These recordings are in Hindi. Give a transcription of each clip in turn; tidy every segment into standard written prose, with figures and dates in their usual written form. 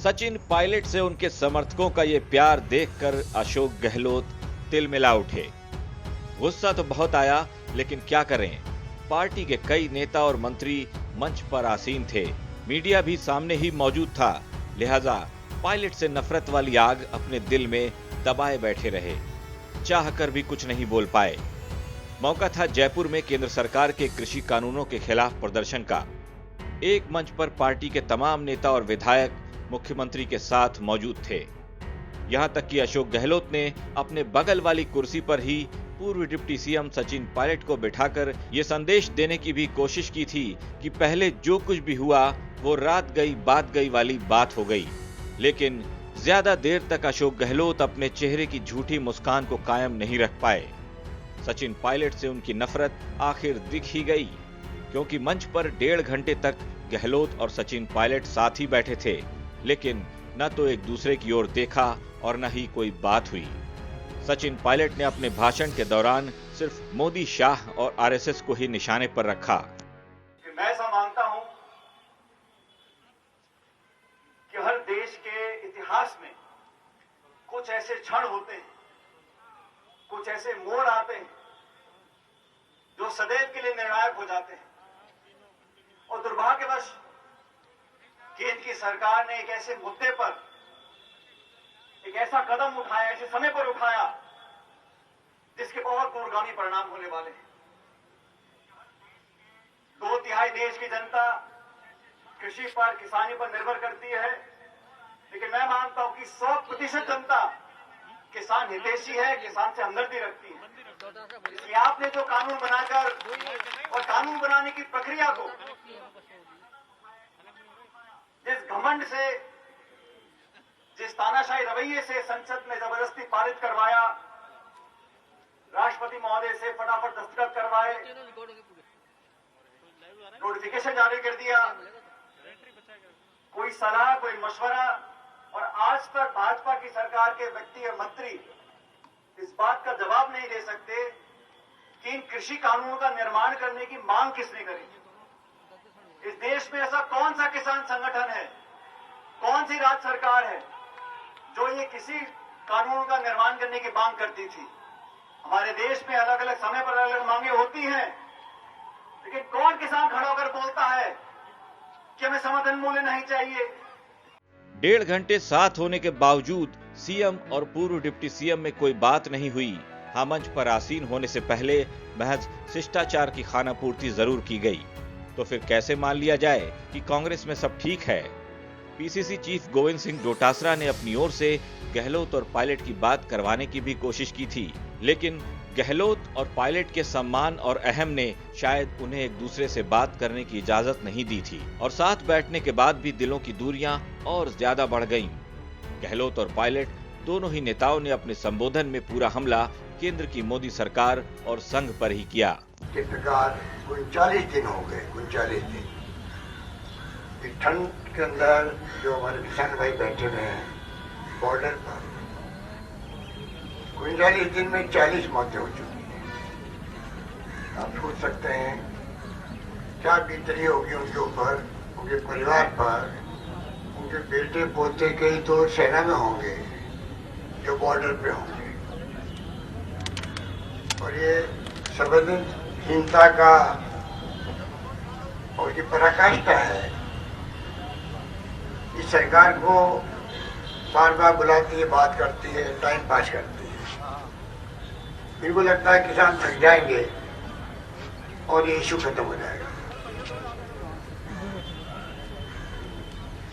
सचिन पायलट से उनके समर्थकों का ये प्यार देखकर अशोक गहलोत तिलमिला उठे। गुस्सा तो बहुत आया, लेकिन क्या करें, पार्टी के कई नेता और मंत्री मंच पर आसीन थे, मीडिया भी सामने ही मौजूद था, लिहाजा पायलट से नफरत वाली आग अपने दिल में दबाए बैठे रहे, चाहकर भी कुछ नहीं बोल पाए। मौका था जयपुर में केंद्र सरकार के कृषि कानूनों के खिलाफ प्रदर्शन का। एक मंच पर पार्टी के तमाम नेता और विधायक मुख्यमंत्री के साथ मौजूद थे। यहां तक कि अशोक गहलोत ने अपने बगल वाली कुर्सी पर ही पूर्व डिप्टी सीएम सचिन पायलट को बिठाकर यह संदेश देने की भी कोशिश की थी कि पहले जो कुछ भी हुआ वो रात गई बात गई वाली बात हो गई। लेकिन ज्यादा देर तक अशोक गहलोत अपने चेहरे की झूठी मुस्कान को कायम नहीं रख पाए। सचिन पायलट से उनकी नफरत आखिर दिख ही गई, क्योंकि मंच पर 1.5 घंटे तक गहलोत और सचिन पायलट साथ ही बैठे थे, लेकिन न तो एक दूसरे की ओर देखा और न ही कोई बात हुई। सचिन पायलट ने अपने भाषण के दौरान सिर्फ मोदी, शाह और आरएसएस को ही निशाने पर रखा। मैं ऐसा मानता हूं कि हर देश के इतिहास में कुछ ऐसे क्षण होते हैं, कुछ ऐसे मोड़ आते हैं जो सदैव के लिए निर्णायक हो जाते हैं। और दुर्भाग्यवश केंद्र की सरकार ने एक ऐसे मुद्दे पर एक ऐसा कदम उठाया, ऐसे समय पर उठाया जिसके बहुत दूरगामी परिणाम होने वाले हैं। 2/3 देश की जनता कृषि पर, किसानी पर निर्भर करती है, लेकिन मैं मानता हूं कि 100% जनता किसान हितैषी है, किसान से हमदर्दी रखती है। इसलिए आपने जो कानून बनाकर और कानून बनाने की प्रक्रिया को जिस घमंड से, जिस तानाशाही रवैये से संसद में जबरदस्ती पारित करवाया, राष्ट्रपति महोदय से फटाफट दस्तखत करवाए, नोटिफिकेशन जारी कर दिया, कोई सलाह, कोई मशवरा, और आज तक भाजपा की सरकार के व्यक्ति और मंत्री इस बात का जवाब नहीं दे सकते कि इन कृषि कानूनों का निर्माण करने की मांग किसने करी। इस देश में ऐसा कौन सा किसान संगठन है, कौन सी राज्य सरकार है जो ये किसी कानून का निर्माण करने की मांग करती थी। हमारे देश में अलग अलग समय पर अलग अलग मांगे होती हैं, लेकिन कौन किसान खड़ा होकर बोलता है कि हमें समर्थन मूल्य नहीं चाहिए। 1.5 घंटे साथ होने के बावजूद सीएम और पूर्व डिप्टी सीएम में कोई बात नहीं हुई। हाँ, मंच पर आसीन होने से पहले महज शिष्टाचार की खानापूर्ति जरूर की गई। तो फिर कैसे मान लिया जाए कि कांग्रेस में सब ठीक है? पीसीसी चीफ गोविंद सिंह डोटासरा ने अपनी ओर से गहलोत और पायलट की बात करवाने की भी कोशिश की थी, लेकिन गहलोत और पायलट के सम्मान और अहम ने शायद उन्हें एक दूसरे से बात करने की इजाजत नहीं दी थी, और साथ बैठने के बाद भी दिलों की दूरियां और ज्यादा बढ़ गईं। गहलोत और पायलट दोनों ही नेताओं ने अपने संबोधन में पूरा हमला केंद्र की मोदी सरकार और संघ पर ही किया। के प्रकार 39 दिन हो गए, 39 दिन ठंड के अंदर जो हमारे किसान भाई बैठे हुए हैं बॉर्डर पर, 39 दिन में 40 मौतें हो चुकी हैं। आप सोच सकते हैं क्या बीतरी होगी उनके ऊपर, उनके परिवार पर। उनके बेटे पोते कई तो सेना में होंगे, जो बॉर्डर पे होंगे, और ये संवेदनहीनता का और ये पराकाष्ठा है। इस सरकार को बार बार बुलाती है, बात करती है, टाइम पास करती है। मेरे को लगता है किसान थक जाएंगे और ये इशू खत्म हो जाएगा।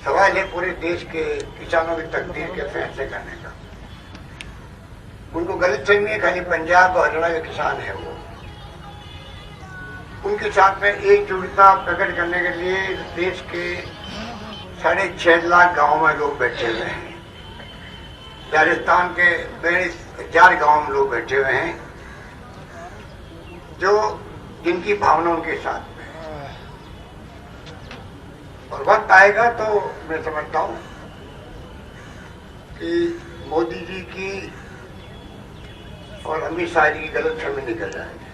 सवाल है पूरे देश के किसानों की तकदीर के फैसले करने का। उनको गलतफहमी है खाली पंजाब और हरियाणा के किसान है वो। उनके साथ में एकजुटता प्रकट करने के लिए देश के 6.5 लाख गाँव में लोग बैठे हुए हैं। राजस्थान के 4 गाँव में लोग बैठे हुए हैं, जो जिनकी भावना उनके साथ में है। और वक्त आएगा तो मैं समझता हूँ कि मोदी जी की और अमित शाह जी की गलतफहमी निकल जाएगी।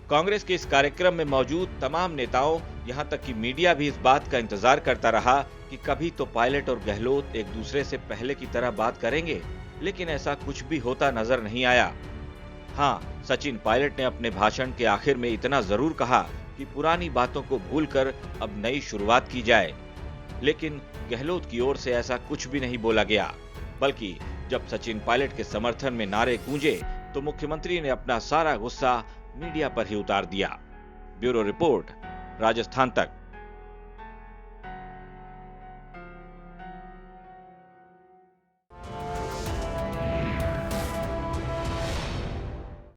कांग्रेस के इस कार्यक्रम में मौजूद तमाम नेताओं, यहां तक कि मीडिया भी इस बात का इंतजार करता रहा कि कभी तो पायलट और गहलोत एक दूसरे से पहले की तरह बात करेंगे, लेकिन ऐसा कुछ भी होता नजर नहीं आया। हाँ, सचिन पायलट ने अपने भाषण के आखिर में इतना जरूर कहा कि पुरानी बातों को भूलकर अब नई शुरुआत की जाए, लेकिन गहलोत की ओर से ऐसा कुछ भी नहीं बोला गया। बल्कि जब सचिन पायलट के समर्थन में नारे गूंजे तो मुख्यमंत्री ने अपना सारा गुस्सा मीडिया पर ही उतार दिया। ब्यूरो रिपोर्ट, राजस्थान तक।